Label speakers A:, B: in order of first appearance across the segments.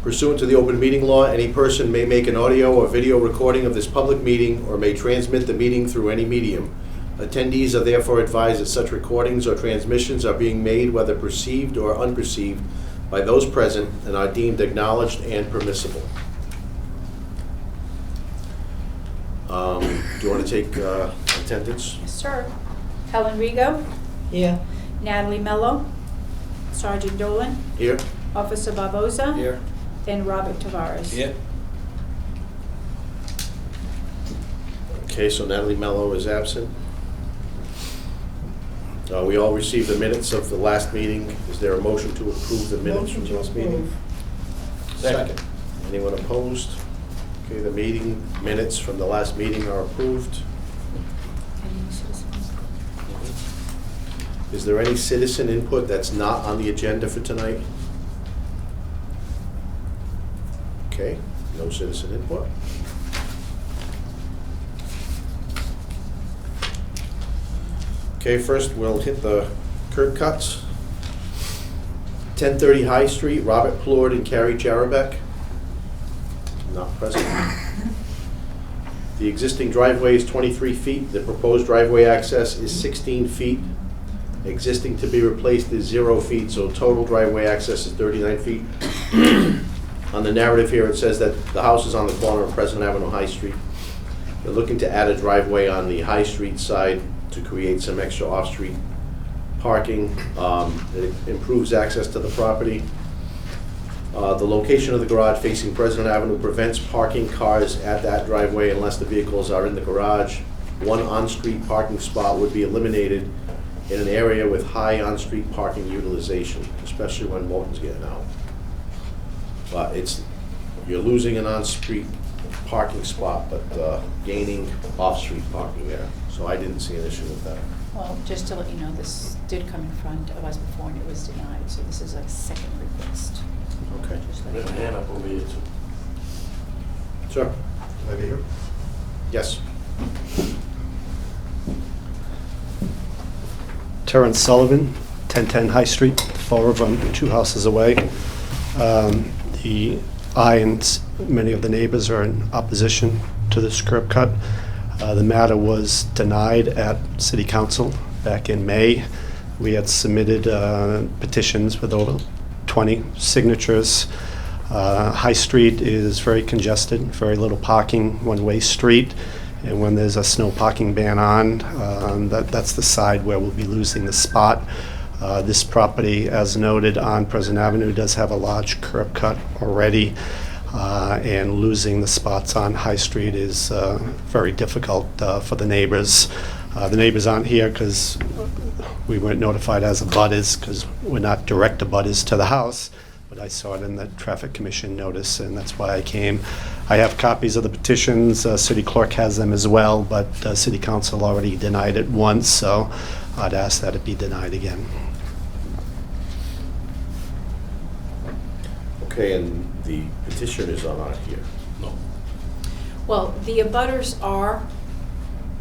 A: Pursuant to the open meeting law, any person may make an audio or video recording of this public meeting or may transmit the meeting through any medium. Attendees are therefore advised that such recordings or transmissions are being made, whether perceived or unperceived, by those present and are deemed acknowledged and permissible. Do you want to take attendance?
B: Yes, sir. Helen Rigo,
C: Here.
B: Natalie Mello, Sergeant Dolan,
A: Here?
B: Officer Barboza,
D: Here.
B: and Robert Tavares.
D: Here.
A: Okay, so Natalie Mello is absent. We all received the minutes of the last meeting. Is there a motion to approve the minutes from the last meeting?
D: Second.
A: Anyone opposed? Okay, the meeting minutes from the last meeting are approved. Is there any citizen input that's not on the agenda for tonight? Okay, no citizen input. Okay, first we'll hit the curb cuts. 1030 High Street, Robert Plourde and Carrie Jarabek. Not present. The existing driveway is 23 feet. The proposed driveway access is 16 feet. Existing to be replaced is 0 feet, so total driveway access is 39 feet. On the narrative here, it says that the house is on the corner of President Avenue High Street. They're looking to add a driveway on the High Street side to create some extra off-street parking. It improves access to the property. The location of the garage facing President Avenue prevents parking cars at that driveway unless the vehicles are in the garage. One on-street parking spot would be eliminated in an area with high on-street parking utilization, especially when Morton's getting out. But you're losing an on-street parking spot, but gaining off-street parking there. So I didn't see an issue with that.
B: Well, just to let you know, this did come in front of us before and it was denied, so this is a second request.
A: Okay.
B: Just let
D: There's a
B: you know.
D: hand up over here too.
A: Sure.
D: Can I be here?
A: Yes.
E: Terrence Sullivan, 1010 High Street, Fall River, I'm 2 houses away. I and many of the neighbors are in opposition to this curb cut. The matter was denied at City Council back in May. We had submitted petitions with over 20 signatures. High Street is very congested, very little parking, one-way street. And when there's a snow parking ban on, that's the side where we'll be losing the spot. This property, as noted on President Avenue, does have a large curb cut already, and losing the spots on High Street is very difficult for the neighbors. The neighbors aren't here because we weren't notified as abutters because we're not direct abutters to the house. But I saw it in the Traffic Commission notice, and that's why I came. I have copies of the petitions. City Clerk has them as well, but City Council already denied it once, so I'd ask that it be denied again.
A: Okay, and the petitioners are not here.
D: No.
B: Well, the abutters are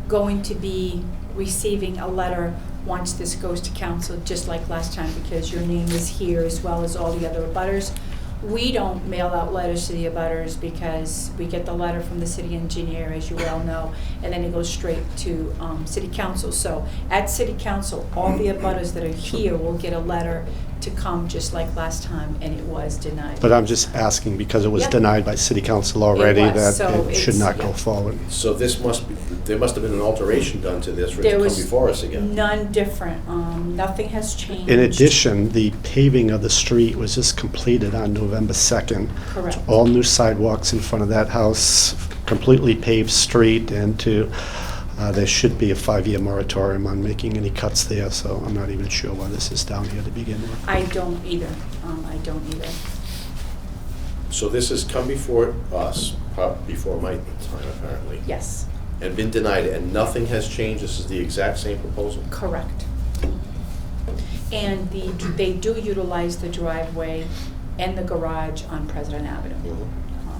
B: going to be receiving a letter once this goes to council, just like last time, because your name is here as well as all the other abutters. We don't mail out letters to the abutters because we get the letter from the city engineer, as you well know, and then it goes straight to city council. So at city council, all the abutters that are here will get a letter to come just like last time, and it was denied.
E: But I'm just asking because it was
B: Yep.
E: denied by City Council already
B: was,
E: that
B: so
E: it should
B: it's-
E: not
B: yeah.
E: go forward.
A: So there must have been an alteration done to this for it
B: There
A: to come
B: was
A: before us again.
B: none different. Nothing has changed.
E: In addition, the paving of the street was just completed on November 2nd.
B: Correct.
E: All new sidewalks in front of that house, completely paved street, and there should be a 5-year moratorium on making any cuts there, so I'm not even sure why this is down here to begin with.
B: I don't either. I don't either.
A: So this has come before us, before my time apparently,
B: Yes,
A: and been denied, and nothing has changed. This is the exact same proposal.
B: correct. And they do utilize the driveway and the garage on President Avenue.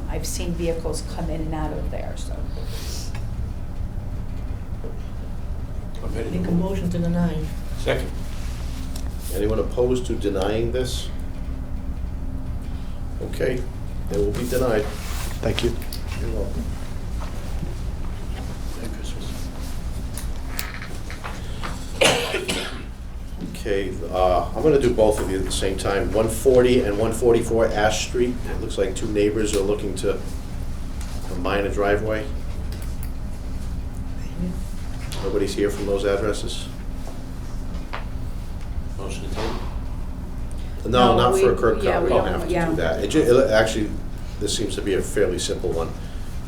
B: I've seen vehicles come in and out of there, so.
D: I'm ready to
C: Make a
D: move.
C: motion to deny.
D: Second.
A: Anyone opposed to denying this? Okay, It will be denied.
E: Thank you.
A: You're welcome.
D: Merry Christmas.
A: Okay, I'm gonna do both of you at the same time. 140 and 144 Ash Street. It looks like two neighbors are looking to combine a driveway. Nobody's here from those addresses?
D: Motion to table?
A: No,
B: No,
A: not for a
B: we-
A: curb
B: yeah,
A: cut.
B: we
A: We don't
B: don't-
A: have to
B: yeah.
A: do that. Actually, this seems to be a fairly simple one.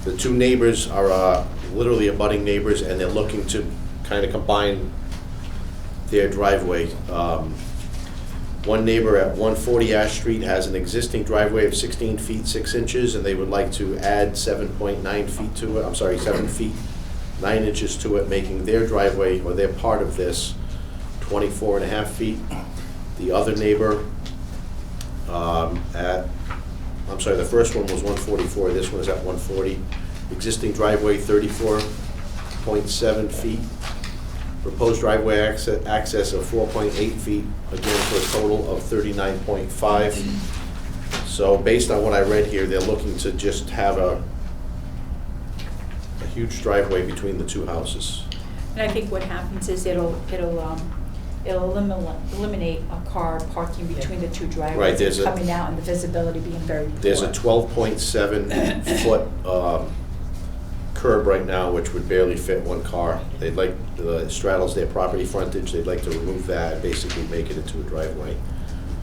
A: The two neighbors are literally abutting neighbors, and they're looking to kind of combine their driveway. One neighbor at 140 Ash Street has an existing driveway of 16 feet 6 inches, and they would like to add 7.9 feet to it, 7 feet 9 inches to it, making their driveway, or their part of this, 24 and a half feet. The other neighbor the first one was 144, this one is at 140. Existing driveway, 34.7 feet. Proposed driveway access of 4.8 feet, again for a total of 39.5. So based on what I read here, they're looking to just have a huge driveway between the two houses.
B: And I think what happens is it'll eliminate a car parking between the two
A: Right,
B: driveways,
A: there's a-
B: coming out and the visibility being very poor.
A: There's a 12.7 foot curb right now, which would barely fit one car. They'd like, straddles their property frontage, they'd like to remove that and basically make it into a driveway.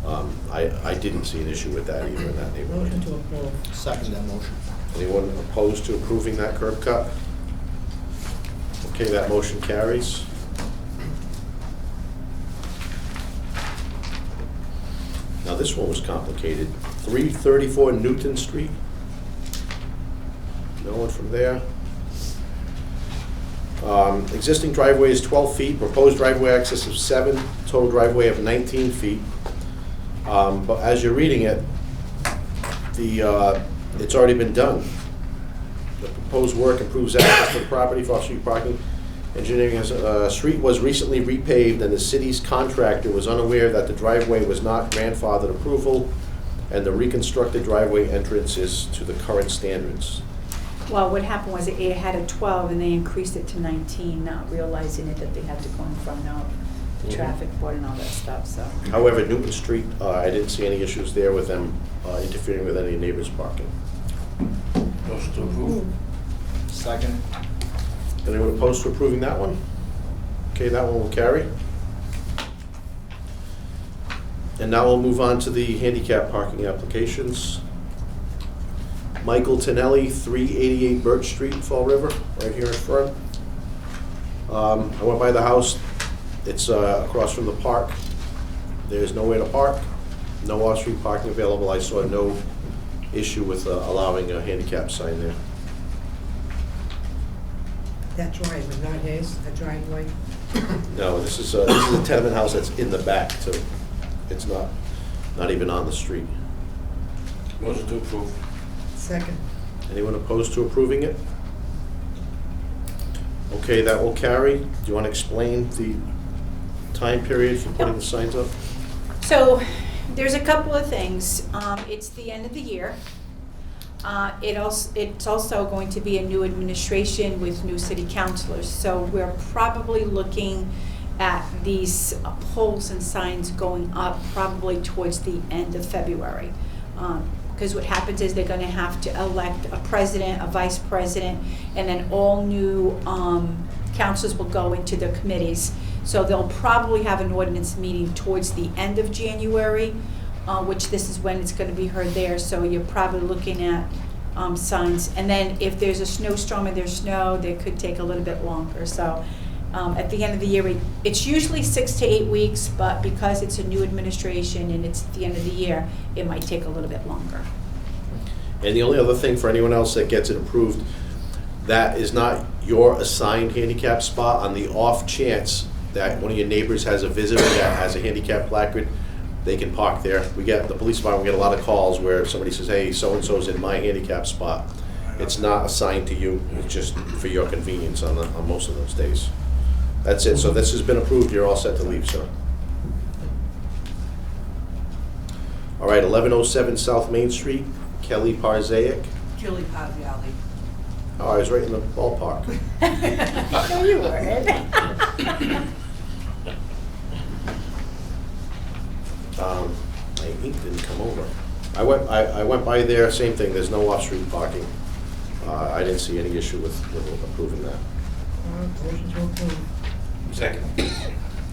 A: I didn't see an issue with that either in that
C: Motion
A: neighborhood.
C: to approve.
D: Second that motion.
A: Anyone opposed to approving that curb cut? Okay, that motion carries. Now, this one was complicated. 334 Newton Street. No one from there. Existing driveway is 12 feet, proposed driveway access of 7, total driveway of 19 feet. But as you're reading it, it's already been done. The proposed work improves access to the property for off-street parking. Engineering has, street was recently repaved, and the city's contractor was unaware that the driveway was not grandfathered approval, and the reconstructed driveway entrance is to the current standards.
B: Well, what happened was it had a 12 and they increased it to 19, not realizing it that they had to go in front of the
A: Mhm.
B: traffic board and all that stuff, so.
A: However, Newton Street, I didn't see any issues there with them interfering with any neighbors' parking.
D: Motion to approve? Second.
A: Anyone opposed to approving that one? Okay, that one will carry. And now we'll move on to the handicap parking applications. Michael Tonelli, 388 Birch Street, Fall River, right here in front. I went by the house. It's across from the park. There's nowhere to park, no off-street parking available. I saw no issue with allowing a handicap sign there.
C: That driveway, not his, a driveway.
A: No, this is a tenement house that's in the back, so it's not even on the street.
D: Motion to approve?
C: Second.
A: Anyone opposed to approving it? Okay, that will carry. Do you want to explain the time period for putting the signs up?
B: So, there's a couple of things. It's the end of the year. It's also going to be a new administration with new city councilors. So we're probably looking at these poles and signs going up probably towards the end of February. Because what happens is they're going to have to elect a president, a vice president, and then all new councilors will go into the committees. So they'll probably have an ordinance meeting towards the end of January, which this is when it's going to be heard there. So you're probably looking at signs. And then if there's a snowstorm and there's snow, they could take a little bit longer. So at the end of the year, it's usually 6 to 8 weeks, but because it's a new administration and it's at the end of the year, it might take a little bit longer.
A: And the only other thing for anyone else that gets it approved, that is not your assigned handicap spot. On the off chance that one of your neighbors has a visitor that has a handicap placard, they can park there. The police department, we get a lot of calls where somebody says, hey, so-and-so's in my handicap spot. It's not assigned to you, it's just for your convenience on most of those days. That's it, so this has been approved, you're all set to leave, sir. All right, 1107 South Main Street, Kelly Parzaic.
C: Julie Paviali.
A: Oh, I was right in the ballpark.
B: No, you weren't.
A: My ink didn't come over. I went by there, same thing, there's no off-street parking. I didn't see any issue with approving that.
C: Motion to approve.
D: Second.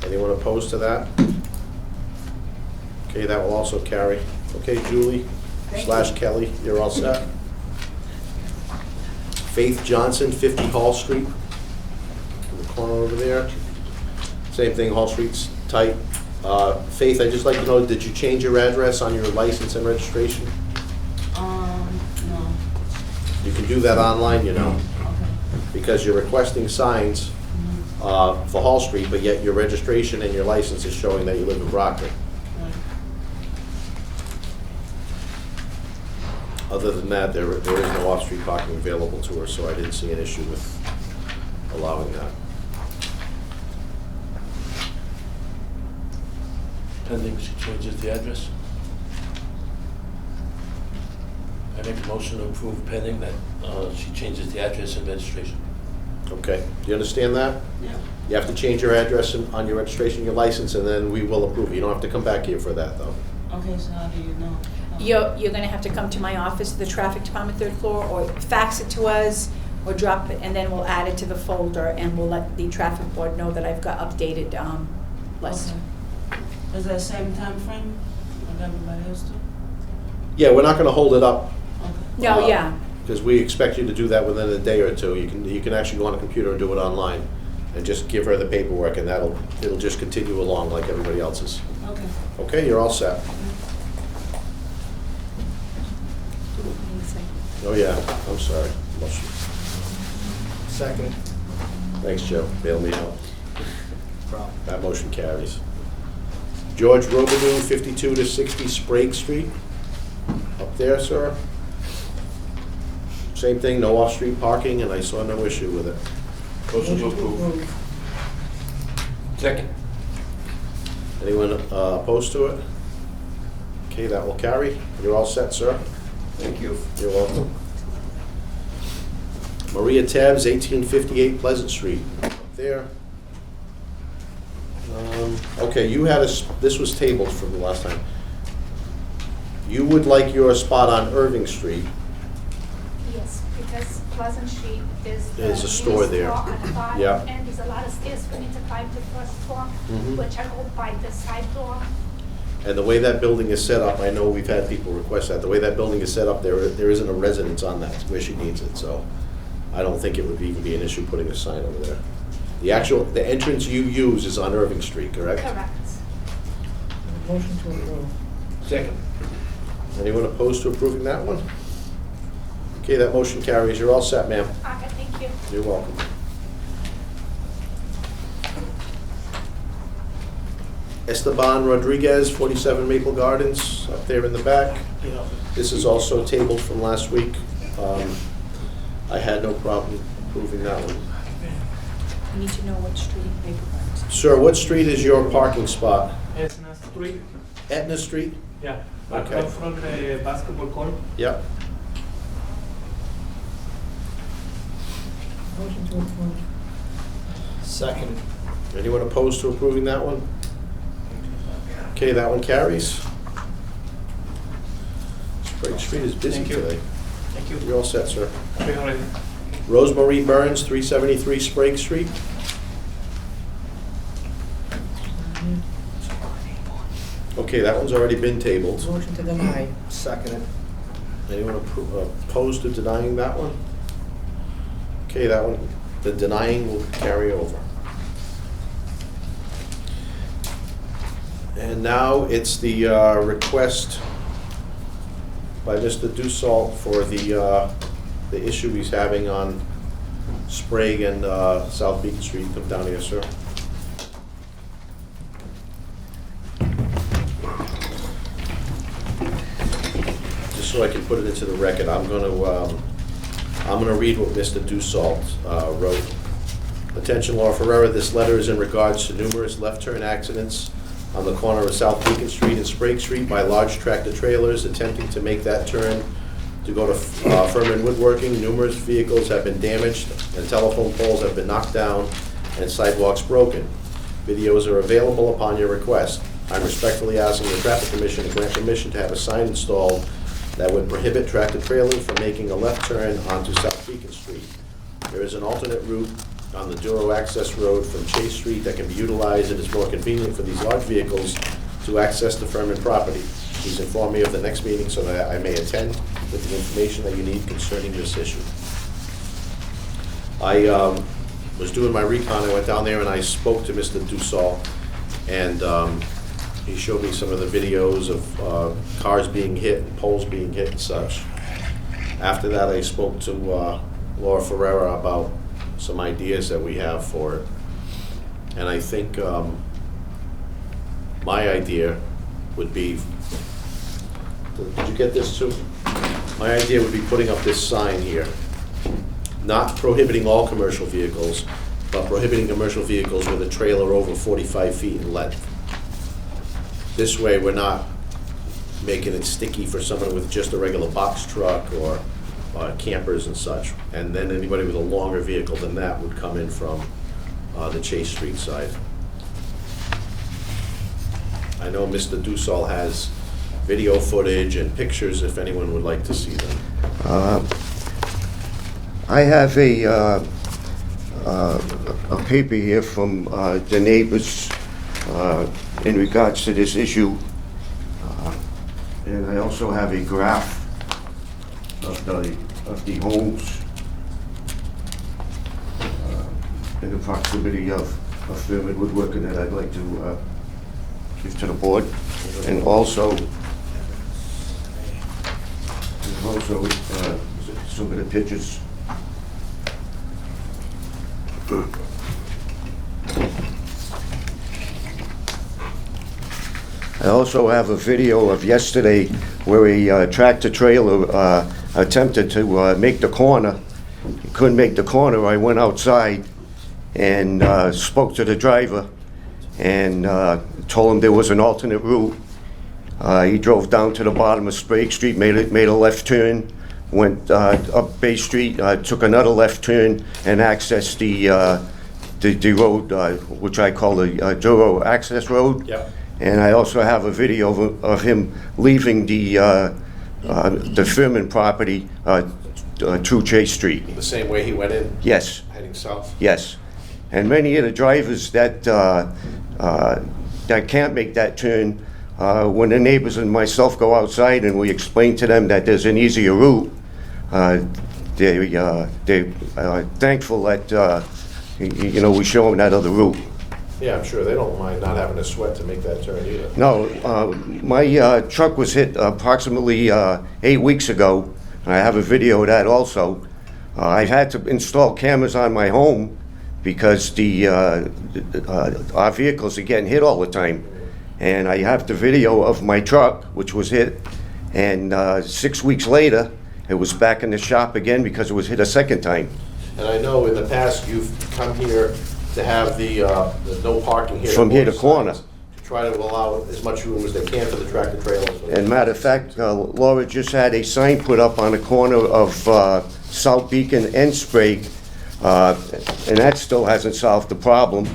A: Anyone opposed to that? Okay, that will also carry. Okay, Julie / Kelly, you're all set. Faith Johnson, 50 Hall Street, in the corner over there. Same thing, Hall Street's tight. Faith, I'd just like to know, did you change your address on your license and registration?
F: No.
A: You can do that online, you know,
F: Okay.
A: because you're requesting signs for Hall Street, but yet your registration and your license is showing that you live in Brockton.
F: Right.
A: Other than that, there is no off-street parking available to her, so I didn't see an issue with allowing that.
D: Pending she changes the address. I make a motion to approve pending that she changes the address and registration.
A: Okay, do you understand that?
F: Yeah.
A: You have to change your address on your registration, your license, and then we will approve it. You don't have to come back here for that, though.
F: Okay, so how do you know?
B: You're gonna have to come to my office, the traffic department, 3rd floor, or fax it to us, or drop it, and then we'll add it to the folder, and we'll let the traffic board know that I've got updated list.
F: Okay. Is that same time frame like everybody else do?
A: Yeah, we're not gonna hold it up,
F: Okay.
B: No, yeah,
A: because we expect you to do that within a day or two. You can actually go on a computer and do it online, and just give her the paperwork, and it'll just continue along like everybody else's.
F: Okay.
A: Okay, you're all set. Oh, yeah, I'm sorry.
D: Second.
A: Thanks, Joe. Bail me out.
D: Problem.
A: That motion carries. George Robidoux, 52 to 60 Sprague Street. Up there, sir. Same thing, no off-street parking, and I saw no issue with it.
D: Motion to approve. Second.
A: Anyone opposed to it? Okay, that will carry. You're all set, sir.
D: Thank you.
A: You're welcome. Maria Tabbs, 1858 Pleasant Street. Up there. Okay, you had this was tabled from the last time. You would like your spot on Irving Street.
G: Yes, because Pleasant Street is the
A: There's a store there.
G: on the bottom,
A: Yeah.
G: and there's a lot of stairs for me to climb to the first floor,
A: Mhm.
G: which I go by the side door.
A: And the way that building is set up, I know we've had people request that, the way that building is set up, there isn't a residence on that where she needs it, so I don't think it would even be an issue putting a sign over there. The entrance you use is on Irving Street, correct?
G: Correct.
C: Motion to approve.
D: Second.
A: Anyone opposed to approving that one? Okay, that motion carries. You're all set, ma'am.
G: Okay, thank you.
A: You're welcome. Esteban Rodriguez, 47 Maple Gardens, up there in the back. This is also tabled from last week. I had no problem approving that one.
B: I need to know what street paper marks.
A: Sir, what street is your parking spot?
H: Etna Street,
A: Etna Street?
H: yeah,
A: Okay.
H: across from the basketball court.
A: Yep.
C: Motion to approve.
D: Second.
A: Anyone opposed to approving that one? Okay, that one carries. Sprague Street is busy
H: Thank you.
A: today.
H: Thank you.
A: You're all set, sir.
H: Happy holiday.
A: Rosemary Burns, 373 Sprague Street. Okay, that one's already been tabled.
C: Motion to deny.
D: Second.
A: Anyone opposed to denying that one? Okay, that one, the denying will carry over. And now it's the request by Mr. Dussault for the issue he's having on Sprague and South Beacon Street. Come down here, sir. Just so I can put it into the record, I'm gonna read what Mr. Dussault wrote. Attention Laura Ferrera, this letter is in regards to numerous left turn accidents on the corner of South Beacon Street and Sprague Street by large tractor trailers attempting to make that turn to go to Furman Woodworking. Numerous vehicles have been damaged, and telephone poles have been knocked down, and sidewalks broken. Videos are available upon your request. I'm respectfully asking the Traffic Commission to grant permission to have a sign installed that would prohibit tractor-trailers from making a left turn onto South Beacon Street. There is an alternate route on the Duro Access Road from Chase Street that can be utilized. It is more convenient for these large vehicles to access the Furman property. Please inform me of the next meeting so that I may attend with the information that you need concerning this issue. I was doing my recon. I went down there and I spoke to Mr. Dussault, and he showed me some of the videos of cars being hit, and poles being hit and such. After that, I spoke to Laura Ferrera about some ideas that we have for it. And I think my idea would be, did you get this too? My idea would be putting up this sign here, not prohibiting all commercial vehicles, but prohibiting commercial vehicles with a trailer over 45 feet in length. This way, we're not making it sticky for someone with just a regular box truck or campers and such. And then anybody with a longer vehicle than that would come in from the Chase Street side. I know Mr. Dussault has video footage and pictures if anyone would like to see them.
I: I have a paper here from the neighbors in regards to this issue. And I also have a graph of the homes in the proximity of Furman Woodworking that I'd like to give to the board. And also some of the pictures. I also have a video of yesterday where a tractor trailer attempted to make the corner. He couldn't make the corner. I went outside and spoke to the driver and told him there was an alternate route. He drove down to the bottom of Sprague Street, made a left turn, went up Bay Street, took another left turn, and accessed the road, which I call the Duro Access Road.
A: Yep.
I: And I also have a video of him leaving the Furman property through Chase Street.
A: The same way he went in,
I: Yes,
A: heading south?
I: yes. And many of the drivers that can't make that turn, when the neighbors and myself go outside and we explain to them that there's an easier route, they're thankful that we show them that other route.
A: Yeah, I'm sure they don't mind not having to sweat to make that turn either.
I: No, my truck was hit approximately 8 weeks ago, and I have a video of that also. I've had to install cameras on my home because our vehicles are getting hit all the time. And I have the video of my truck, which was hit, and 6 weeks later, it was back in the shop again because it was hit a second time.
A: And I know in the past, you've come here to have the no parking here.
I: From here to
A: both
I: corner.
A: sides, to try to allow as much room as they can for the tractor trailers.
I: And matter of fact, Laura just had a sign put up on the corner of South Beacon and Sprague, and that still hasn't solved the problem.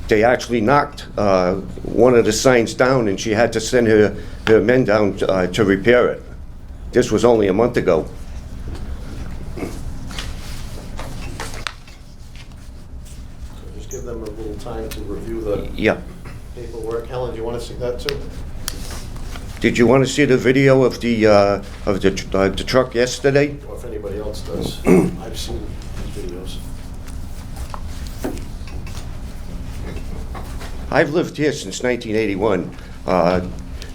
I: They actually knocked one of the signs down, and she had to send her men down to repair it. This was only a month ago.
A: Just give them a little time to review the
I: Yeah.
A: paperwork. Helen, do you want to see that too?
I: Did you want to see the video of the truck yesterday?
A: Or if anybody else does. I've seen these videos.
I: I've lived here since 1981.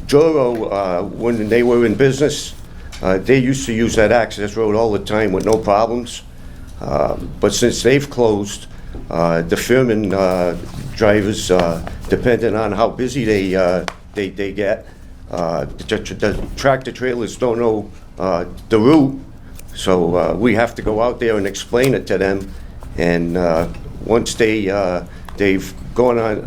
I: Duro, when they were in business, they used to use that access road all the time with no problems. But since they've closed, the Furman drivers, depending on how busy they get, the tractor trailers don't know the route, so we have to go out there and explain it to them. And once they've gone on,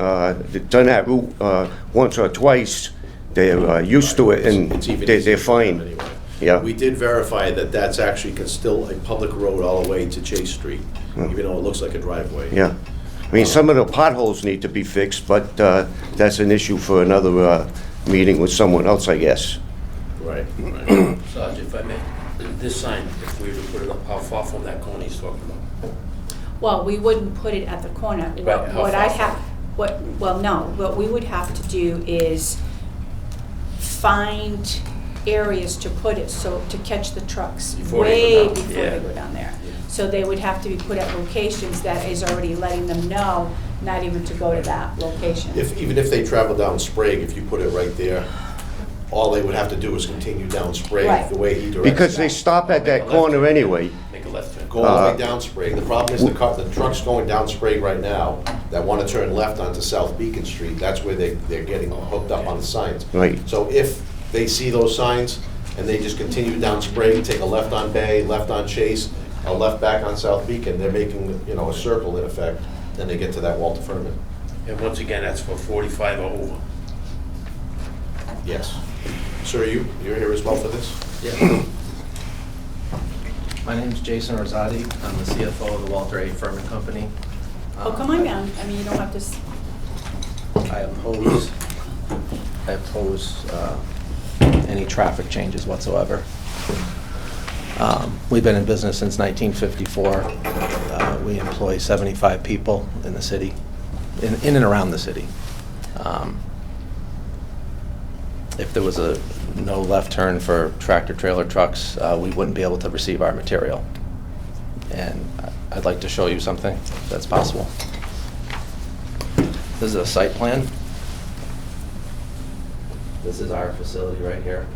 I: done that route once or twice, they're used to it, and
A: It's even
I: they're
A: easier for them
I: fine.
A: anyway.
I: Yeah.
A: We did verify that that's actually still a public road all the way to Chase Street, even though it looks like a driveway.
I: Yeah. I mean, some of the potholes need to be fixed, but that's an issue for another meeting with someone else, I guess.
A: Right.
D: Sarge, if I may, this sign, if we were to put it up, how far from that corner he's talking about?
B: Well, we wouldn't put it at the corner.
D: Right, how
B: What
D: far
B: I
D: from?
B: have, well, no, what we would have to do is find areas to put it, so to catch the trucks
D: Before they
B: way
D: go down,
B: before
D: yeah.
B: they go down there. So they would have to be put at locations that is already letting them know not even to go to that location.
A: Even if they travel down Sprague, if you put it right there, all they would have to do is continue down Sprague
B: Right.
A: the way he directs.
I: Because they stop at that corner anyway.
D: Make a left turn.
A: Go all the way down Sprague. The problem is the trucks going down Sprague right now that want to turn left onto South Beacon Street, that's where they're getting hooked up on the signs.
I: Right.
A: So if they see those signs and they just continue down Sprague, take a left on Bay, left on Chase, a left back on South Beacon, they're making, a circle in effect, then they get to that Walter Furman.
D: And once again, that's for 45 or over.
A: Yes. Sir, you're here as well for this?
J: Yeah. My name's Jason Rosati. I'm the CFO of the Walter A. Furman Company.
B: Oh, come on down. I mean, you don't have to,
J: I oppose any traffic changes whatsoever. We've been in business since 1954. We employ 75 people in the city, in and around the city. If there was a no left turn for tractor trailer trucks, we wouldn't be able to receive our material. And I'd like to show you something, if that's possible. This is a site plan. This is our facility right here.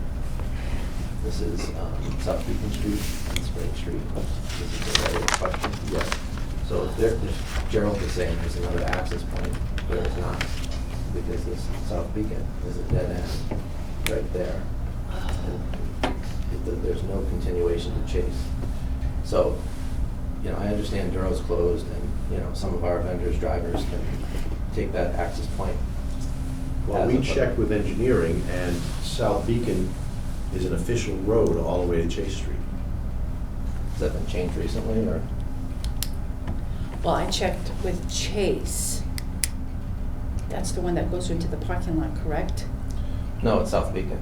J: This is South Beacon Street and Spring Street. This is the area of question. Yes. So if Gerald is saying there's another access point, there is not, because this South Beacon is a dead end right there. And there's no continuation to Chase. So, I understand Duro's closed, and some of our vendors' drivers can take that access point.
A: Well, we checked with engineering, and South Beacon is an official road all the way to Chase Street.
J: Has that been changed recently, or?
B: well, I checked with Chase. That's the one that goes into the parking lot, correct?
J: No, it's South Beacon.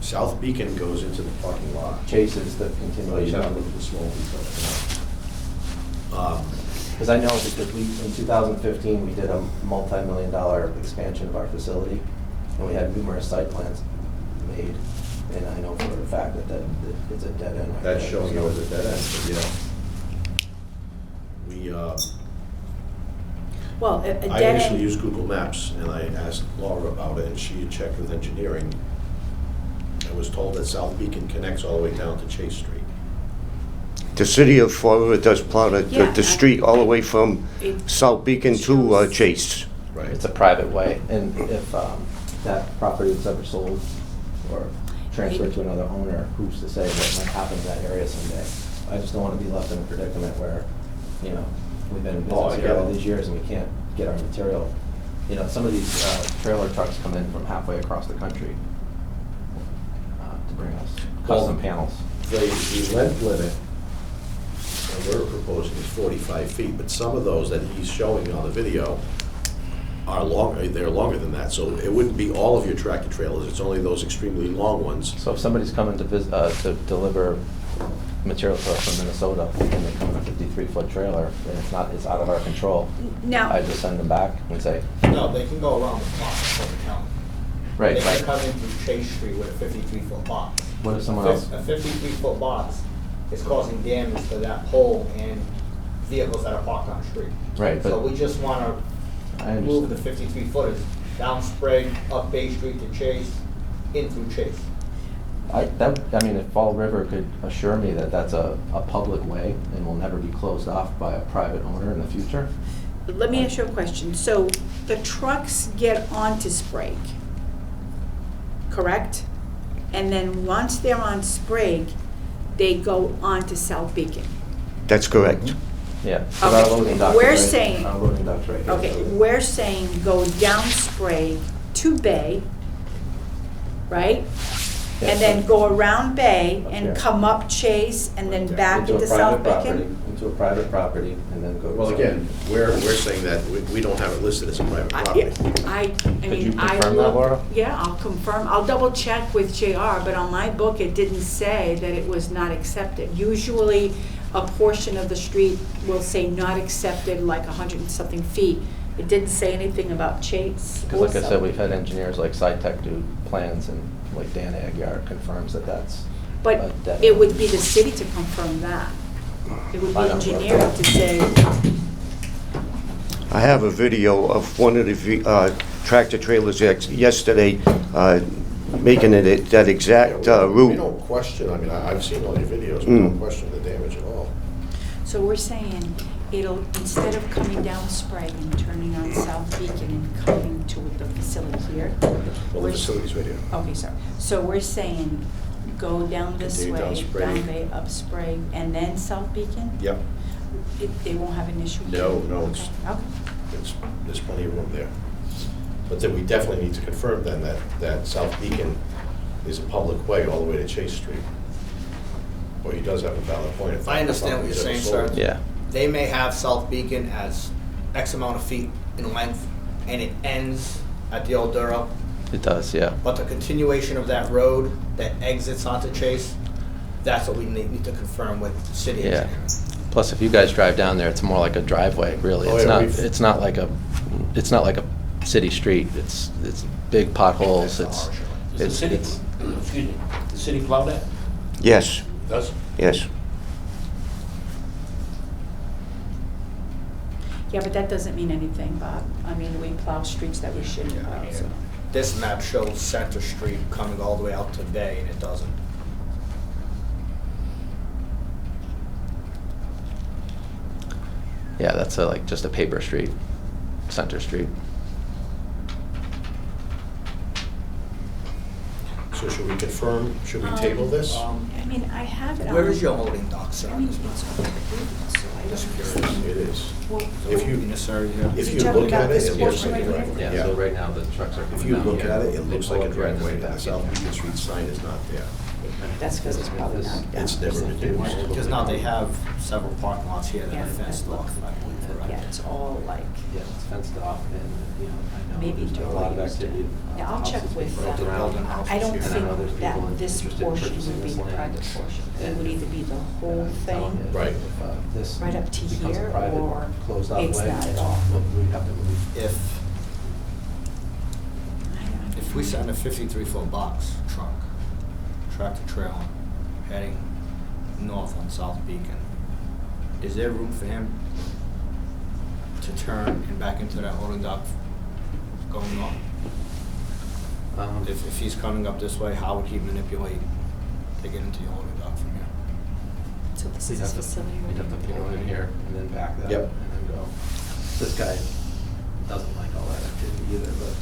A: South Beacon goes into the parking lot.
J: Chase is the
A: Well, you
J: continuation.
A: have to look at the small details.
J: Because I know because in 2015, we did a multi-million-dollar expansion of our facility, and we had numerous site plans made, and I know for a fact that it's a dead end right
A: That's
J: there.
A: showing you as a dead end, but we,
B: Well, a
A: I
B: dead
A: initially
B: end,
A: used Google Maps, and I asked Laura about it, and she had checked with engineering. I was told that South Beacon connects all the way down to Chase Street.
I: The city of Florida does plow
B: Yeah,
I: the street all the way from
B: it
I: South Beacon to
B: shows-
I: Chase.
A: Right.
J: It's a private way, and if that property was ever sold or transferred to another owner, who's to say what might happen in that area someday? I just don't want to be left in a predicament where, we've been in
A: Oh, I
J: business
A: get
J: here all
A: it.
J: these years and we can't get our material. Some of these trailer trucks come in from halfway across the country to bring us custom panels.
A: The length limit that we're proposing is 45 feet, but some of those that he's showing on the video are longer, they're longer than that. So it wouldn't be all of your tractor trailers, it's only those extremely long ones.
J: So if somebody's coming to to deliver material to us from Minnesota, and they come in a 53-foot trailer, and it's out of our control,
B: now,
J: I just send them back and say,
H: No, they can go around the clock for the county.
J: right,
H: They can
J: right.
H: come in through Chase Street with a 53-foot box.
J: What if someone else?
H: A 53-foot box is causing damage to that pole and vehicles that are parked on the street.
J: Right,
H: So
J: but
H: we just want
J: I
H: to move the
J: understand.
H: 53 footers down Sprague, up Bay Street to Chase, in through Chase.
J: If Fall River could assure me that that's a public way and will never be closed off by a private owner in the future,
B: let me ask you a question. So the trucks get onto Sprague, correct? And then once they're on Sprague, they go on to South Beacon.
I: That's correct.
J: yeah. So our
B: Okay,
J: loading dock is
B: we're
J: right-
B: saying-
J: Our loading dock's right here.
B: Okay,
J: so-
B: we're saying go down Sprague to Bay, right? and then go around Bay and
J: Okay.
B: come up Chase and then back
J: Into a
B: into South
J: private property,
B: Beacon?
J: into a private property, and then go. to
A: Well,
J: South
A: again,
J: Beacon.
A: we're saying that we don't have it listed as a private
B: I
A: property.
J: Could you
B: mean, I
J: confirm that,
B: look-
J: Laura?
B: Yeah, I'll confirm, I'll double check with JR, but on my book, it didn't say that it was not accepted. Usually, a portion of the street will say not accepted, like 100 and something feet. It didn't say anything about Chase.
J: Because
B: or
J: like I said,
B: South
J: we've had
B: Beacon.
J: engineers like SciTech do plans, and like Dan Aguirre confirms that that's.
B: But
J: a dead
B: it
J: end.
B: would be the city to confirm that. It would be
J: I know.
B: engineering to say,
I: I have a video of one of the tractor trailers yesterday making it that exact
A: Yeah, we
I: route.
A: don't question, I mean, I've seen all your videos, we
I: Mm.
A: don't question the damage at all.
B: so we're saying it'll, instead of coming down Sprague and turning on South Beacon and coming to the facility here.
A: Well, the
B: we're-
A: facilities video.
B: Okay, sorry. So we're saying go down this
A: Continue
B: way,
A: down Sprague.
B: down Bay, up Sprague, and then South Beacon?
A: Yep,
B: They won't have an issue?
A: No, no, it's-
B: Okay.
A: there's plenty of room there. But then we definitely need to confirm then that South Beacon is a public way all the way to Chase Street. Or he does have a valid point.
H: If I understand what you're saying, sir.
J: Yeah,
H: They may have South Beacon as X amount of feet in length, and it ends at the old Duro,
J: it does, yeah.
H: but the continuation of that road that exits onto Chase, that's what we need to confirm with the city
J: Yeah.
H: engineer.
J: Plus, if you guys drive down there, it's more like a driveway, really.
A: Oh,
J: It's
A: yeah,
J: not,
A: we've-
J: it's not like a city street. It's big potholes,
D: Does the city, excuse me, the city plow that?
I: Yes,
D: Does?
I: yes.
B: Yeah, but that doesn't mean anything, Bob. I mean, we plow streets that we shouldn't
H: Yeah, I
B: plow,
H: mean,
B: so.
H: This map shows Center Street coming all the way out to Bay, and it doesn't.
J: Yeah, that's like just a paper street, Center Street.
A: So should we confirm, should we table this?
B: I mean, I have it on.
H: Where is your loading dock, sir?
B: I mean, it's on the agreement, so I
H: Just
B: don't
H: curious.
B: understand.
A: It is.
B: Well,
A: If you,
H: In this area here?
A: if
B: Is
A: you
B: he talking
A: look at
B: about
A: it,
B: this
A: it looks
B: portion
A: like a
B: right here?
A: driveway.
J: Yeah, so right now the trucks are
A: If
J: coming
A: you
J: down
A: look
J: here.
A: at it, it
J: They
A: looks
J: pull
A: like a
J: up right in
A: driveway,
J: the
A: and the
J: back
A: South
J: end.
A: Beacon Street sign is not there.
B: That's because it's probably not.
A: It's never been used.
H: Because now they have several parking lots here that
B: Yeah,
H: are fenced
B: it
H: off,
B: looks-
H: I believe, correct?
B: Yeah, it's all like,
J: Yeah, it's fenced off, and, you know, I know
B: maybe
J: there's been a lot of
B: Joe used it.
J: activity.
B: Yeah, I'll check
J: Houses
B: with,
J: being built around
H: building
J: it.
H: houses
B: I don't
H: here.
J: And I know there's
B: think
J: people
B: that this
J: interested in
B: portion
J: purchasing
B: would be
J: this
B: the
J: land.
B: private portion. It
J: And-
B: would either be the
J: and
B: whole
J: I'm telling
B: thing,
J: you,
A: Right.
J: if, this
B: right up to
J: becomes a
B: here,
J: private,
B: or
J: closed-off
B: it's
J: way,
B: not at all.
J: we'd have to move.
H: If,
B: I don't-
H: if we send a 53-foot box truck, tractor trailer, heading north on South Beacon, is there room for him to turn and back into that loading dock going north? If he's coming up this way, how would he manipulate to get into the loading dock from here?
B: So this
J: You'd
B: is
J: have
B: his
J: to,
B: facility.
J: you'd have to put it in here and then back that,
A: Yep.
J: and then go. This guy doesn't like all that activity either, but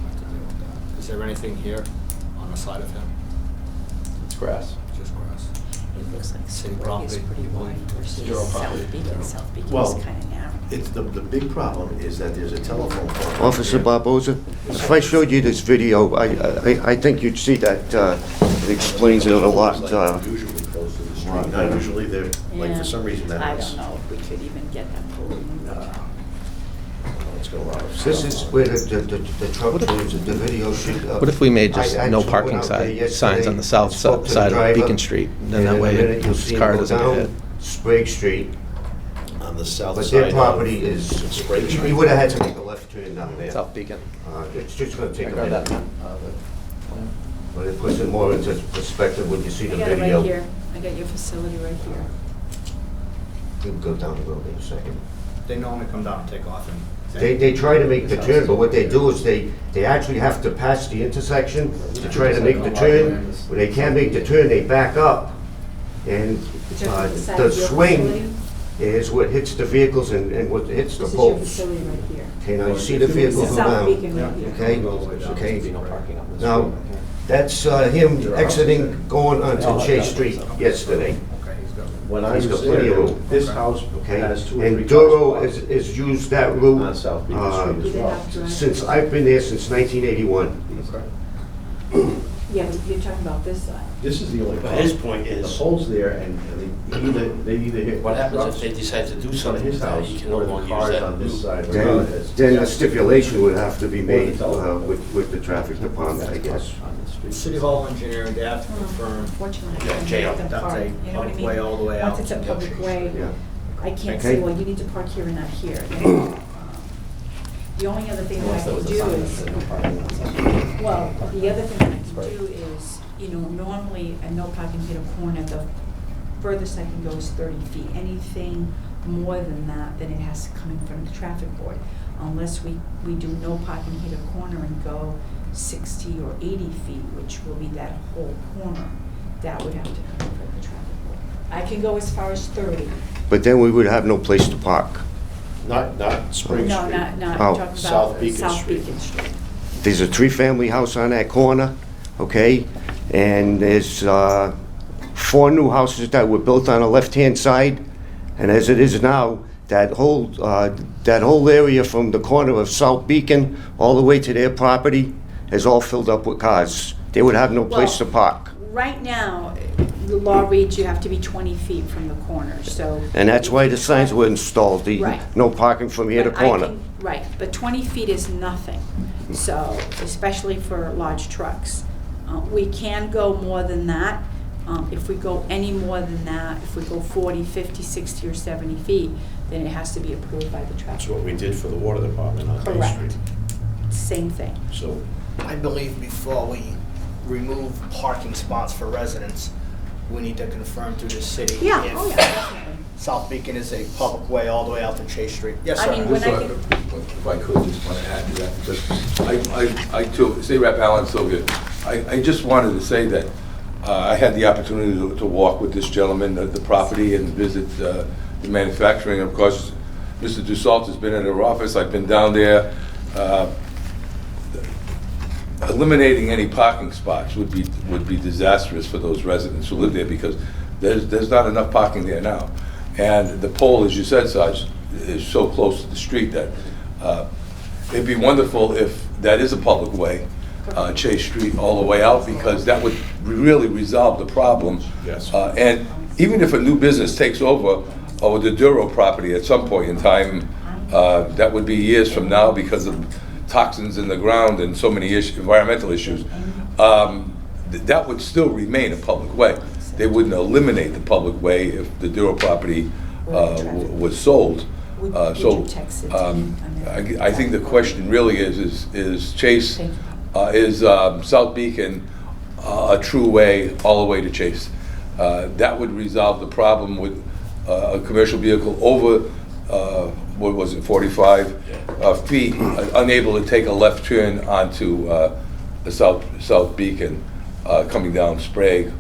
H: Have to deal with that. Is there anything here on the side of him?
J: it's grass.
H: Just grass?
B: It looks like
H: City
B: Sprague is
H: property,
B: pretty
H: you
B: wide
H: believe?
B: versus
J: Zero property.
B: South Beacon. South Beacon
A: Well,
B: is kind of narrow.
A: It's the big problem is that there's a telephone pole.
I: Officer Barboza, if I showed you this video, I think you'd see that it explains it a lot.
A: Usually close to the street, not usually, they're, like,
B: Yeah.
A: for some reason that
B: I
A: was.
B: don't know if we could even get that pole removed.
A: It's got a lot of.
I: This is where the truck leaves, the video should.
J: What if we made just
I: I
J: no
I: actually
J: parking
I: went out there
J: signs on
I: yesterday,
J: the south
I: spoke to the
J: side of
I: driver,
J: Beacon Street? Then
I: and
J: that
I: in a
J: way
I: minute you'll
J: his
I: see him
J: car
I: go
J: doesn't get
I: down
J: hit.
I: Sprague Street,
A: On the south
I: but
A: side.
I: their property is,
A: Sprague Street.
I: you would have had to make a left turn down there.
J: South Beacon.
I: It's just gonna take
J: I
I: a
J: grabbed that
I: minute,
J: map, the plan.
I: but it puts it more into perspective when you see
B: I
I: the
B: got it
I: video.
B: right here. I got your facility right here.
I: We'll go down the road in a second.
H: They normally come down and take off and.
I: They try to make the turn, but what they do is they actually have to pass the intersection to try to make the turn. When they can't make the turn, they back up. And the swing is what hits the vehicles and what hits the
B: This is your
I: poles.
B: facility right here.
I: Okay, now you see the vehicle
B: This is
I: go
B: South
I: down.
B: Beacon right here.
I: Okay,
J: There'd be no
I: okay.
J: parking on this
I: Now,
J: street.
I: that's him exiting, going onto Chase Street yesterday.
H: Okay, he's got.
A: When I
I: He's
A: was
I: got plenty of
A: there,
I: room.
A: this house
I: Okay,
A: has 2 or 3
I: and
A: cars
I: Duro
A: parked
I: is used that route
A: on South Beacon Street as
B: Do they
A: well.
B: have drive-
I: since I've been there since 1981.
B: Yeah, but you're talking about this side.
A: This is the only
D: But
A: problem.
D: his point is-
A: The pole's there, and they either hit.
D: What happens
A: trucks
D: if they decide to do
A: in front of
D: something
A: his
D: with that?
A: house,
D: He can
A: or
D: no
A: the
D: longer use
A: cars
D: that
A: on this
D: route.
A: side.
I: Then a stipulation would have to be made with the traffic department, I guess.
J: On the street.
H: City Hall engineering, they have to confirm
B: Fortunately, I
D: Yeah,
B: can't
D: jail.
B: make them
H: That's
B: park,
H: a
B: you know what I
H: public
B: mean?
H: way all the way out
B: Once it's a
H: to
B: public
H: Milkshake
B: way,
I: Yeah.
B: I can't
I: Okay.
B: say, well, you need to park here and not here. You know? The only other thing that I
J: Unless there
B: can
J: was a
B: do
J: sign that
B: is,
J: said no parking on South.
B: well, the other thing that I can
J: Right.
B: do is, you know, normally a no parking hit a corner, the furthest I can go is 30 feet. Anything more than that, then it has to come in front of the traffic board. Unless we do no parking hit a corner and go 60 or 80 feet, which will be that whole corner, that would have to come in front of the traffic board. I can go as far as 30.
I: But then we would have no place to park.
A: Not Spring Street.
B: No, not,
I: Oh.
B: I'm talking
A: South
B: about
A: Beacon
B: South
A: Street.
B: Beacon Street.
I: There's a three-family house on that corner, okay? And there's 4 new houses that were built on the left-hand side. And as it is now, that whole area from the corner of South Beacon all the way to their property is all filled up with cars. They would have no place to
B: Well,
I: park.
B: Right now, the law reads you have to be 20 feet from the corner, so.
I: And that's why the signs were installed, the
B: Right.
I: no parking from here to
B: But I
I: corner.
B: can- Right, but 20 feet is nothing, so, especially for large trucks. We can go more than that. If we go any more than that, if we go 40, 50, 60, or 70 feet, then it has to be approved by the
A: That's
B: traffic.
A: what we did for the water department on Bay
B: Correct.
A: Street.
B: Same thing.
A: So,
H: I believe before we remove parking spots for residents, we need to confirm through the city
B: Yeah,
H: if
B: oh yeah, definitely.
H: South Beacon is a public way all the way out to Chase Street. Yes,
B: I
H: sir.
B: mean, when I get,
K: If I could, just want to add to that, because I too, State Rep Alan Sylvia, I just wanted to say that I had the opportunity to walk with this gentleman at the property and visit the manufacturing. And of course, Mr. Dussault has been in our office, I've been down there. Eliminating any parking spots would be disastrous for those residents who live there, because there's not enough parking there now. And the pole, as you said, Sarge, is so close to the street that it'd be wonderful if that is a public way, Chase Street all the way out, because that would really resolve the problem.
A: Yes.
K: And even if a new business takes over the Duro property at some point in time, that would be years from now because of toxins in the ground and so many environmental issues, that would still remain a public way. They wouldn't eliminate the public way if the Duro property was sold.
B: Would
K: So
B: you text it to me?
K: I think the question really is Chase,
B: Thank
K: is South Beacon a true way all the way to Chase? That would resolve the problem with a commercial vehicle over, what was it, 45 feet, unable to take a left turn onto the South Beacon, coming down Sprague.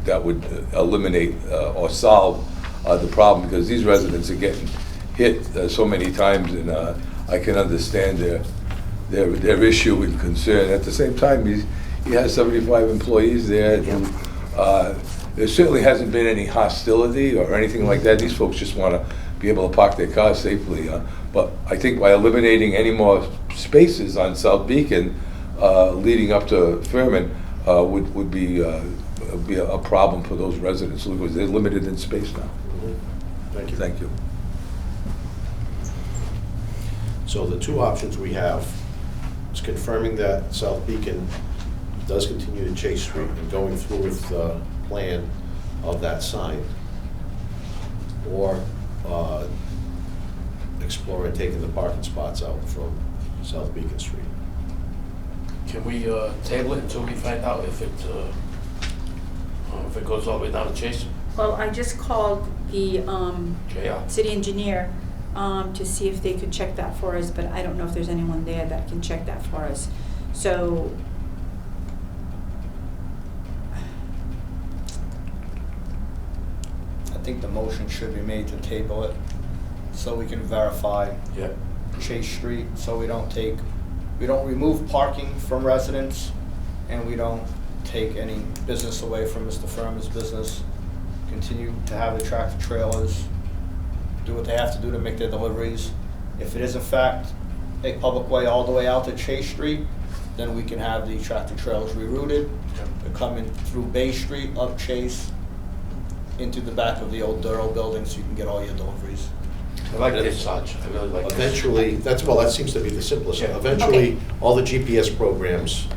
K: That would eliminate or solve the problem, because these residents are getting hit so many times, and I can understand their issue and concern. At the same time, he has 75 employees there. There certainly hasn't been any hostility or anything like that. These folks just want to be able to park their cars safely. But I think by eliminating any more spaces on South Beacon leading up to Fairman would be a problem for those residents, because they're limited in space now.
A: thank you.
K: Thank you.
A: So the two options we have is confirming that South Beacon does continue to Chase Street and going through with the plan of that sign, or exploring taking the parking spots out from South Beacon Street.
D: Can we table it until we find out if it goes all the way down to Chase?
B: Well, I just called the
D: JR.
B: city engineer to see if they could check that for us, but I don't know if there's anyone there that can check that for us. So,
H: I think the motion should be made to table it so we can verify
D: Yep.
H: Chase Street, so we don't remove parking from residents, and we don't take any business away from Mr. Furman's business. Continue to have the tractor trailers do what they have to do to make their deliveries. If it is in fact a public way all the way out to Chase Street, then we can have the tractor trailers rerouted. They're coming through Bay Street, up Chase, into the back of the old Duro building, so you can get all your deliveries.
D: I like this, Sarge, I really like this.
A: Eventually, that seems to be the simplest.
D: Yeah.
A: Eventually,
B: Okay.
A: all the GPS programs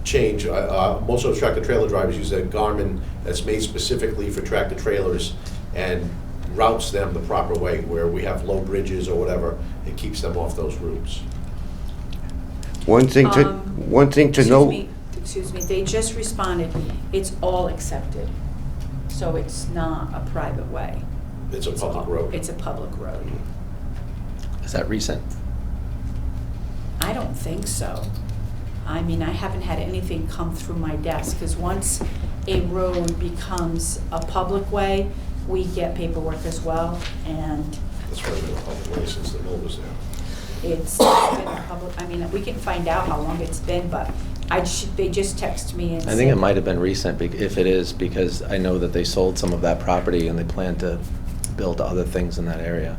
A: change. Most of the tractor trailer drivers use a Garmin that's made specifically for tractor trailers and routes them the proper way, where we have low bridges or whatever, it keeps them off those routes.
I: One thing to note.
B: Excuse me, they just responded, it's all accepted. So it's not a private way.
A: It's a public road.
B: It's a public road.
J: Is that recent?
B: I don't think so. I mean, I haven't had anything come through my desk, because once a road becomes a public way, we get paperwork as well, and
A: That's why it's been a public way since the mill was there.
B: it's been a public, I mean, we can find out how long it's been, but they just text me and
J: I think it
B: said-
J: might have been recent, if it is, because I know that they sold some of that property and they plan to build other things in that area.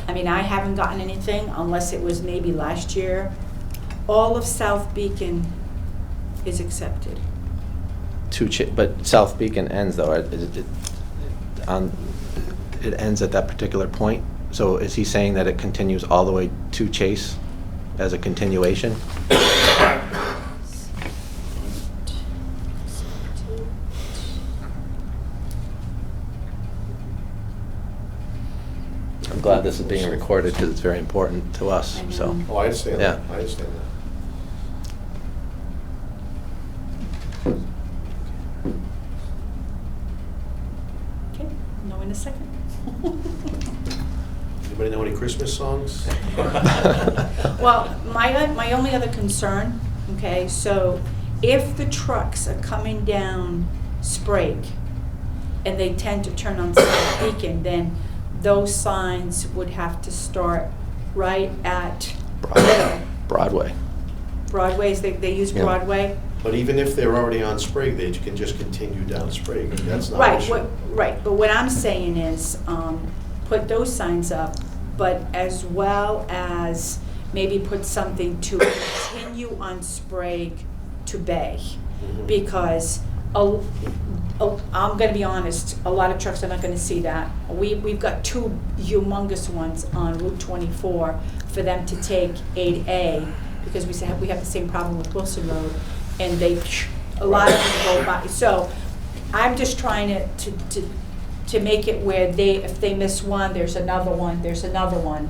B: I mean, I haven't gotten anything unless it was maybe last year. All of South Beacon is accepted.
J: But South Beacon ends though, it ends at that particular point? So is he saying that it continues all the way to Chase as a continuation? I'm glad this is being recorded because it's very important to us,
B: I know.
J: so.
A: Oh, I understand
J: Yeah.
A: that, I understand that.
B: Okay, know in a second.
A: Anybody know any Christmas songs?
B: Well, my only other concern, okay, so if the trucks are coming down Sprague and they tend to turn on South Beacon, then those signs would have to start right at
J: Broadway.
B: Broadway's, they use
I: Yeah.
B: Broadway.
A: But even if they're already on Sprague, they can just continue down Sprague. That's not an
B: Right,
A: issue.
B: right, but what I'm saying is, put those signs up, but as well as maybe put something to continue on Sprague to Bay.
A: Mhm.
B: Because, I'm gonna be honest, a lot of trucks are not gonna see that. We've got two humongous ones on Route 24 for them to take 8A, because we have the same problem with Wilson Road, and a lot of them go by. So I'm just trying to make it where if they miss one, there's another one, there's another one.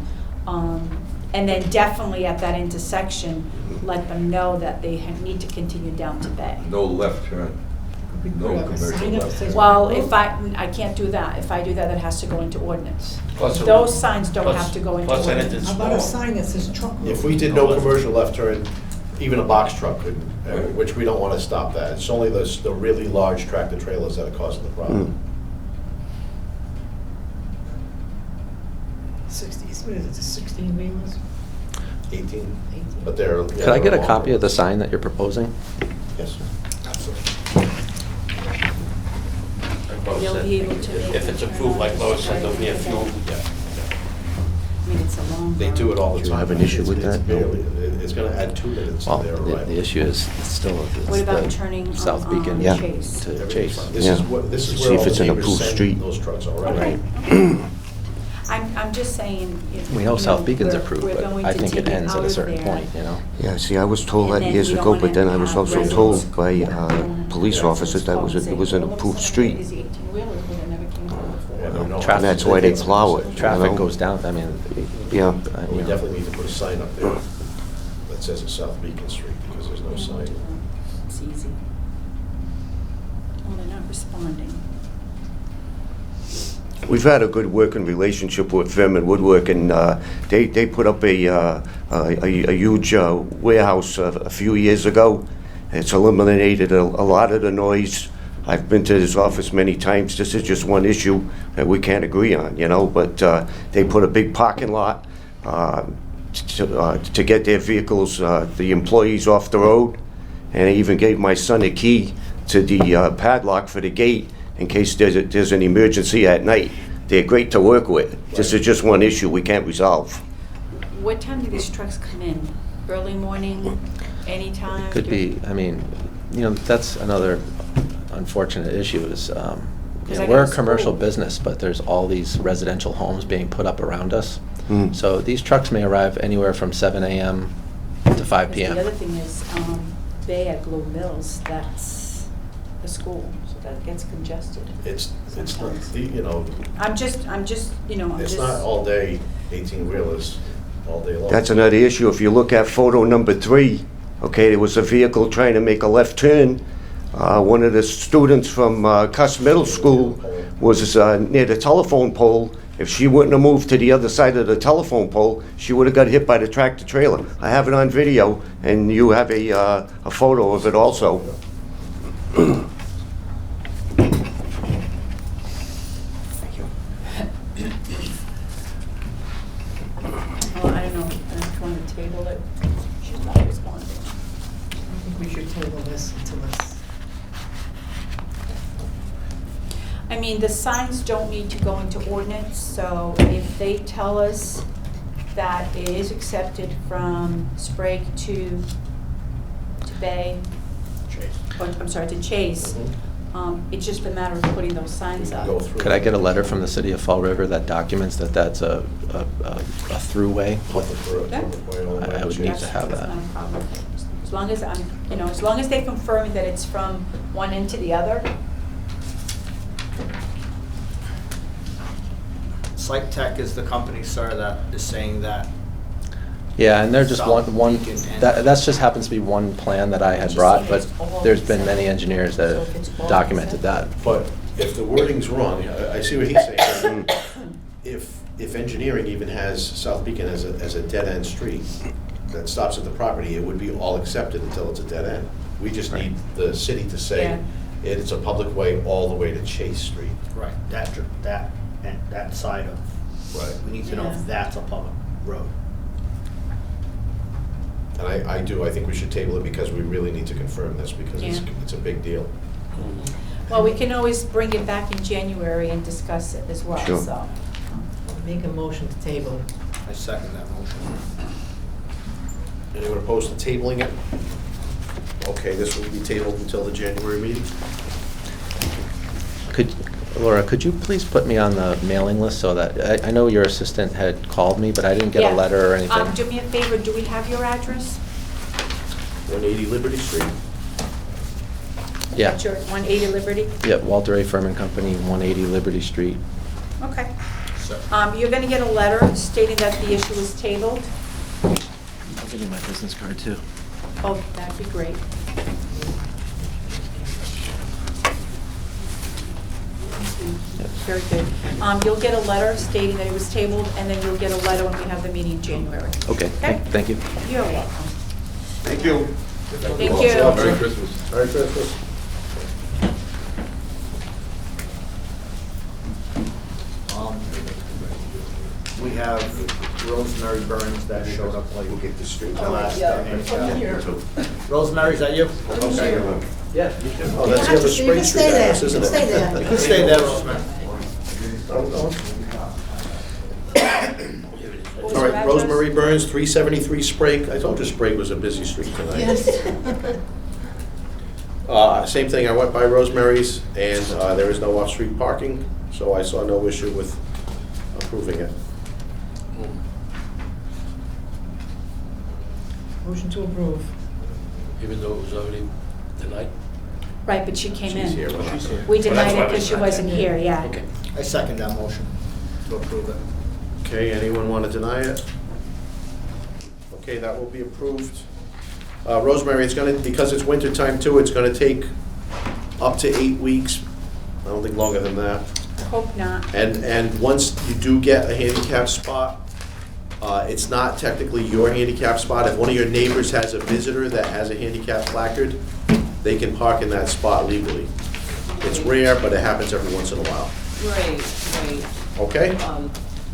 B: And then definitely at that intersection, let them know that they need to continue down to Bay.
K: No left turn.
C: We
K: No
C: put up a
K: commercial
C: sign up
K: left.
C: that says-
B: Well, I can't do that. If I do that, it has to go into ordinance.
D: Plus a-
B: Those signs don't
D: plus-
B: have to go into
D: plus
B: ordinance.
D: anything
C: How about a
D: small.
C: sign that says truck road?
A: If we did no commercial left turn, even a box truck could, which we don't want to stop that. It's only the really large tractor trailers that are causing the problem.
C: 60, what is it, 16 wheelers?
A: 18,
C: 18.
A: but they're.
J: Could I get a copy of the sign that you're proposing?
A: Yes.
D: Like Lois
B: They'll
D: said,
B: be able to make
D: If it's
B: it
D: approved, like Lois said, there'll be a
B: right.
D: few,
B: I mean, it's a long.
A: They do it all the
I: Do you
A: time.
I: have an issue with
A: It's
I: that?
A: barely- It's going to add 2 minutes to
J: Well,
A: their arrival.
J: the issue is still
B: What about turning
J: South
B: on
J: Beacon
I: Yeah.
B: Chase?
J: to
A: Everything's
J: Chase.
A: fine. This
I: Yeah.
A: is what, this is
I: See
A: where
I: if
A: all
I: it's
A: the
I: an
A: neighbors
I: approved
A: send
I: street.
A: those trucks already.
B: Okay. I'm just saying.
J: We know South Beacon's
B: we're-
J: approved,
B: we're
J: but
B: going
J: I
B: to
J: think it
B: take
J: ends at
B: out
J: a
B: of
J: certain
B: there.
J: point, you know?
I: Yeah, see, I was told
B: And
I: that
B: then
I: years
B: we don't
I: ago,
B: wanna
I: but then I was
B: have
I: also
B: residents
I: told by
B: going
I: police
B: to
I: officers that it was an approved street.
B: Is the 18-wheeler, but it never came out
A: Yeah,
B: before.
A: no,
J: Traffic-
I: And that's why they plow it.
J: Traffic
I: know?
J: goes down, I mean.
I: Yeah.
A: We
J: you know.
A: definitely need to put a sign up there that says it's South Beacon Street, because there's no sign.
B: It's easy. Well, they're not responding.
I: We've had a good working relationship with them and Woodwork, and they put up a huge warehouse a few years ago. It's eliminated a lot of the noise. I've been to his office many times. This is just one issue that we can't agree on, you know, but they put a big parking lot to get their vehicles, the employees off the road, and I even gave my son a key to the padlock for the gate in case there's an emergency at night. They're great to work with. This is just one issue we can't resolve.
B: What time do these trucks come in? Early morning? anytime?
J: Could be, I mean, that's another unfortunate issue is,
B: I
J: we're a
B: got a
J: commercial
B: school.
J: business, but there's all these residential homes being put up around us.
I: Mm.
J: So these trucks may arrive anywhere from 7 a.m. to 5
B: The
J: p.m.
B: other thing is, Bay at Globe Mills, that's a school, so that gets congested.
A: It's not,
B: sometimes. I'm just,
A: it's not all day 18-wheelers, all day long.
I: That's another issue. If you look at photo number 3, okay, there was a vehicle trying to make a left turn. One of the students from Cuss Middle School was near the telephone pole. If she wouldn't have moved to the other side of the telephone pole, she would have got hit by the tractor trailer. I have it on video, and you have a photo of it also.
B: Well, I don't know, if you want to table it, she's not responding.
C: I think we should table this until it's,
B: I mean, the signs don't need to go into ordinance, so if they tell us that it is accepted from Sprague to Bay, or, I'm sorry, to Chase, it's just a matter of putting those signs up.
A: Go through.
J: Could I get a letter from the city of Fall River that documents that that's a throughway? I would need
B: Yes,
J: to have
B: that's
J: that.
B: not a problem. As long as as long as they confirm that it's from one end to the other.
H: Site Tech is the company, sir, that is saying that.
J: Yeah, and they're just
H: South
J: one,
H: Beacon and-
J: that's just happens to be one plan that I had brought, but there's been many engineers that have documented that.
A: But if the wording's wrong, I see what he's saying. If engineering even has South Beacon as a dead-end street that stops at the property, it would be all accepted until it's a dead end. We just need the city to say
B: Yeah.
A: it's a public way all the way to Chase Street.
H: Right, that side of.
A: Right.
H: We need to know
B: Yeah.
H: if that's a public road.
A: And I think we should table it because we really need to confirm this because
B: Yeah.
A: it's a big deal.
B: Well, we can always bring it back in January and discuss it as well,
I: Sure.
B: so.
C: make a motion to table.
H: I second that motion.
A: Anyone opposed to tabling it? Okay, this will be tabled until the January meeting.
J: Laura, could you please put me on the mailing list so that, I know your assistant had called me, but I didn't get
B: Yeah.
J: a letter or anything.
B: Do me a favor, do we have your address?
A: 180 Liberty Street.
J: Yeah,
B: That's your 180 Liberty?
J: yeah, Walter A. Furman Company, 180 Liberty Street.
B: Okay.
H: So,
B: You're gonna get a letter stating that the issue is tabled.
J: I'll give you my business card too.
B: Oh, that'd be great. Very good. You'll get a letter stating that it was tabled, and then you'll get a letter when we have the meeting in January.
J: Okay,
B: Okay?
J: thank you.
B: You're welcome.
A: Thank you.
B: Thank you.
K: Merry Christmas.
A: Merry Christmas.
H: we have Rosemary Burns that showed up late.
A: We'll get the street.
H: The last
C: from here.
H: Rosemary, is that you?
A: Okay.
J: Yeah, you should.
A: Oh, that's the other Spring Street address, isn't it?
C: Stay there.
H: You can stay there, Rosemary.
B: What was
A: All
B: your
A: right,
B: address?
A: Rosemary Burns, 373 Sprague. I told you Sprague was a busy street tonight.
C: Yes.
A: Same thing, I went by Rosemary's, and there is no off-street parking, so I saw no issue with approving it.
C: Motion to approve.
D: Even though it was already denied?
B: Right, but she came in.
A: She's here. we're not-
B: We
D: Well,
B: denied
D: that's
B: it
D: why
B: because
D: we
B: she
D: denied
B: wasn't
D: it.
B: here, yeah.
D: Okay.
H: I second that motion to approve it.
A: Okay, anyone want to deny it? Okay, that will be approved. Rosemary, it's gonna, because it's winter time too, it's gonna take up to 8 weeks. I don't think longer than that.
B: Hope not.
A: And once you do get a handicap spot, it's not technically your handicap spot. If one of your neighbors has a visitor that has a handicap placard, they can park in that spot legally. It's rare, but it happens every once in a while.
F: Right, right.
A: Okay?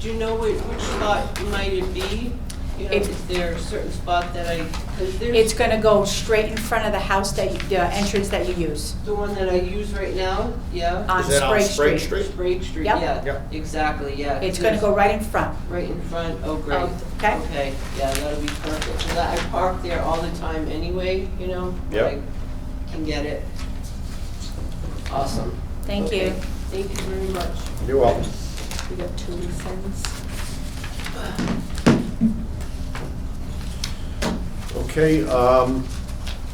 F: Do you know which spot might it be? You know,
B: It-
F: is there a certain spot that I, because there's
B: It's gonna go straight in front of the house that, the entrance that you use,
F: the one that I use right now, yeah?
B: on
H: Is that on
B: Sprague
H: Sprague
B: Street.
H: Street?
F: Sprague Street,
B: Yep.
F: yeah.
H: Yep.
F: Exactly, yeah.
B: It's gonna go right in front.
F: Right in front, oh, great.
B: Okay.
F: Okay, yeah, that'll be perfect. 'Cause I park there all the time anyway, you know?
A: Yep.
F: I can get it. Awesome.
B: Thank
F: Okay.
B: you.
F: Thank you very much.
A: You're welcome.
B: We got 2 loose ends.
A: Okay, a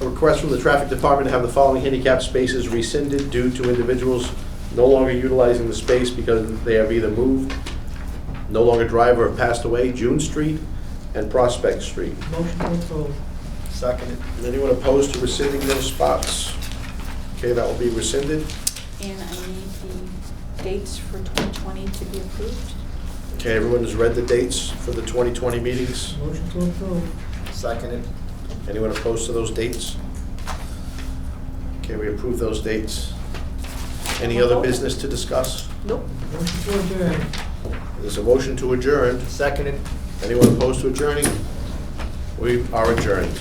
A: request from the traffic department to have the following handicap spaces rescinded due to individuals no longer utilizing the space because they have either moved, no longer drive, or have passed away. June Street and Prospect Street.
C: Motion to approve.
H: Second.
A: Anyone opposed to rescinding those spots? Okay, that will be rescinded.
B: And I need the dates for 2020 to be approved.
A: Okay, everyone has read the dates for the 2020 meetings.
C: Motion to approve.
H: Seconded.
A: Anyone opposed to those dates? Okay, we approve those dates. Any other business to discuss?
B: Nope.
C: Motion to adjourn.
A: There's a motion to adjourn.
H: Seconded.
A: Anyone opposed to adjourning? We are adjourned.